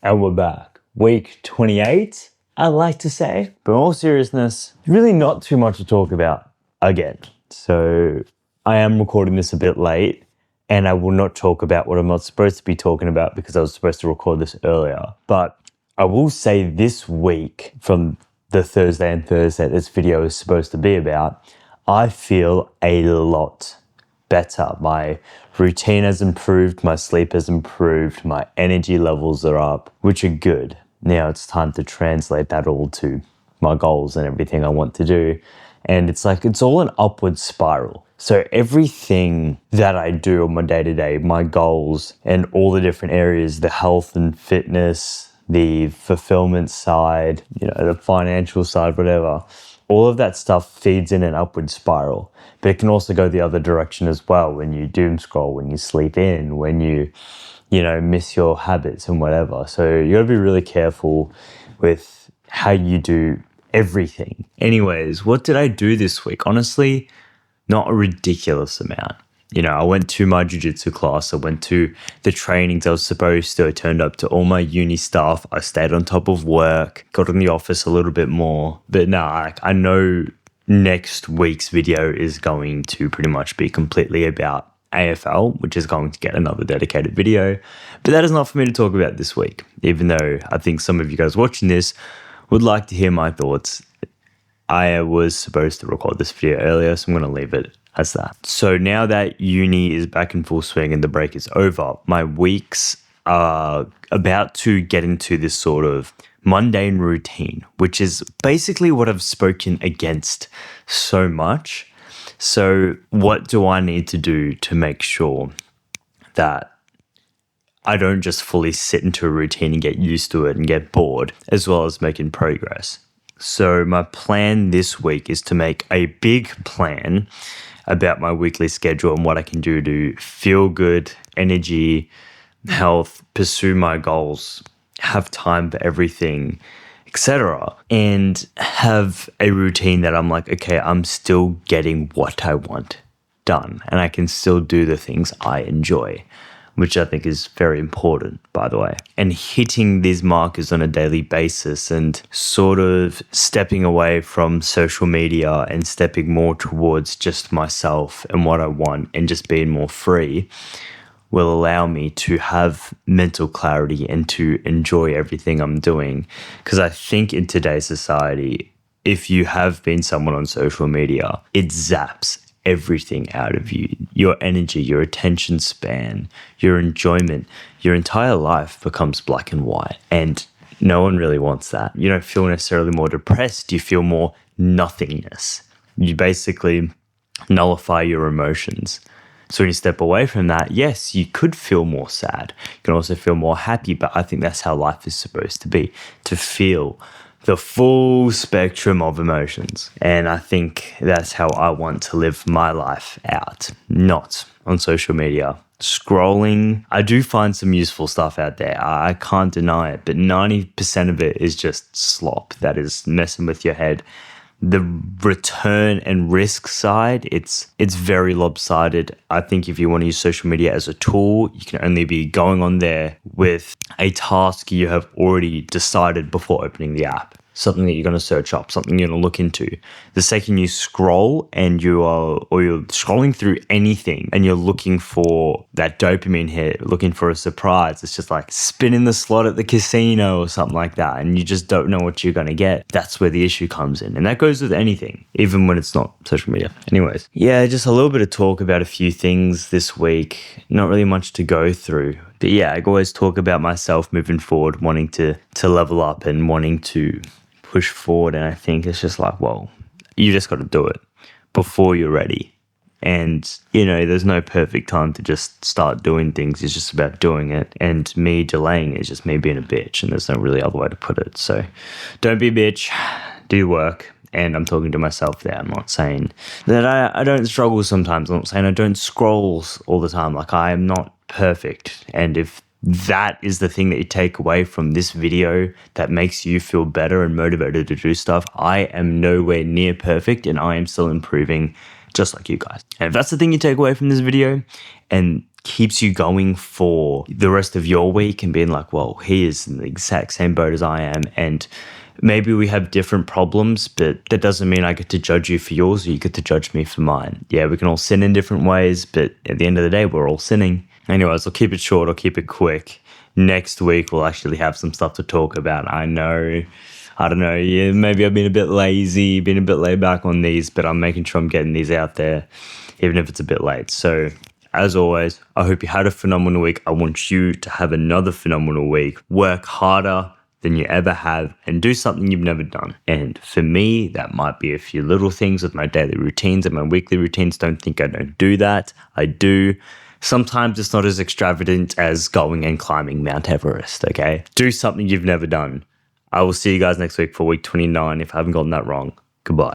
And we're back. Week 28, I like to say. But in all seriousness, really not too much to talk about again. So I am recording this a bit late, and I will not talk about what I'm not supposed to be talking about because I was supposed to record this earlier. But I will say this week, from the Thursday and Thursday this video is supposed to be about, I feel a lot better. My routine has improved, my sleep has improved, my energy levels are up, which are good. Now it's time to translate that all to my goals and everything I want to do. And it's like, it's all an upward spiral. So everything that I do on my day-to-day, my goals and all the different areas, the health and fitness, the fulfillment side, the financial side, whatever, all of that stuff feeds in an upward spiral. But it can also go the other direction as well when you doom scroll, when you sleep in, when you miss your habits and whatever. So you got to be really careful with how you do everything. Anyways, what did I do this week? Honestly, not a ridiculous amount. I went to my jiu-jitsu class. I went to the trainings I was supposed to. I turned up to all my uni stuff. I stayed on top of work, got in the office a little bit more. But I know next week's video is going to pretty much be completely about AFL, which is going to get another dedicated video. But that is not for me to talk about this week, even though I think some of you guys watching this would like to hear my thoughts. I was supposed to record this video earlier, so I'm going to leave it as that. So now that uni is back in full swing and the break is over, my weeks are about to get into this sort of mundane routine, which is basically what I've spoken against so much. So what do I need to do to make sure that I don't just fully sit into a routine and get used to it and get bored, as well as making progress? So my plan this week is to make a big plan about my weekly schedule and what I can do to feel good, energy, health, pursue my goals, have time for everything, etc. And have a routine that I'm like, okay, I'm still getting what I want done and I can still do the things I enjoy, which I think is very important, by the way. And hitting these markers on a daily basis and sort of stepping away from social media and stepping more towards just myself and what I want and just being more free will allow me to have mental clarity and to enjoy everything I'm doing. Because I think in today's society, if you have been someone on social media, it zaps everything out of you. Your energy, your attention span, your enjoyment, your entire life becomes black and white. And no one really wants that. You don't feel necessarily more depressed. You feel more nothingness. You basically nullify your emotions. So when you step away from that, yes, you could feel more sad. You can also feel more happy, but I think that's how life is supposed to be, to feel the full spectrum of emotions. And I think that's how I want to live my life out, not on social media. Scrolling, I do find some useful stuff out there. I can't deny it, but 90% of it is just slop that is messing with your head. The return and risk side, it's very lopsided. I think if you want to use social media as a tool, you can only be going on there with a task you have already decided before opening the app. Something that you're going to search up, something you're going to look into. The second you scroll and you're scrolling through anything and you're looking for that dopamine hit, looking for a surprise, it's just like spinning the slot at the casino or something like that, and you just don't know what you're going to get. That's where the issue comes in. And that goes with anything, even when it's not social media. Anyways, yeah, just a little bit of talk about a few things this week. Not really much to go through. But yeah, I always talk about myself moving forward, wanting to level up and wanting to push forward. And I think it's just like, well, you just got to do it before you're ready. And, there's no perfect time to just start doing things. It's just about doing it. And me delaying it is just me being a bitch. And there's no really other way to put it. So don't be a bitch, do work. And I'm talking to myself there. I'm not saying that I don't struggle sometimes. I'm not saying I don't scroll all the time. Like, I am not perfect. And if that is the thing that you take away from this video that makes you feel better and motivated to do stuff, I am nowhere near perfect and I am still improving just like you guys. And if that's the thing you take away from this video and keeps you going for the rest of your week and being like, well, he is in the exact same boat as I am. And maybe we have different problems, but that doesn't mean I get to judge you for yours or you get to judge me for mine. Yeah, we can all sin in different ways, but at the end of the day, we're all sinning. Anyways, I'll keep it short. I'll keep it quick. Next week, we'll actually have some stuff to talk about. I don't know. Yeah, maybe I've been a bit lazy, been a bit laid back on these, but I'm making sure I'm getting these out there, even if it's a bit late. So, as always, I hope you had a phenomenal week. I want you to have another phenomenal week. Work harder than you ever have and do something you've never done. And for me, that might be a few little things with my daily routines and my weekly routines. Don't think I don't do that. I do. Sometimes it's not as extravagant as going and climbing Mount Everest, okay? Do something you've never done. I will see you guys next week for week 29 if I haven't gotten that wrong. Goodbye.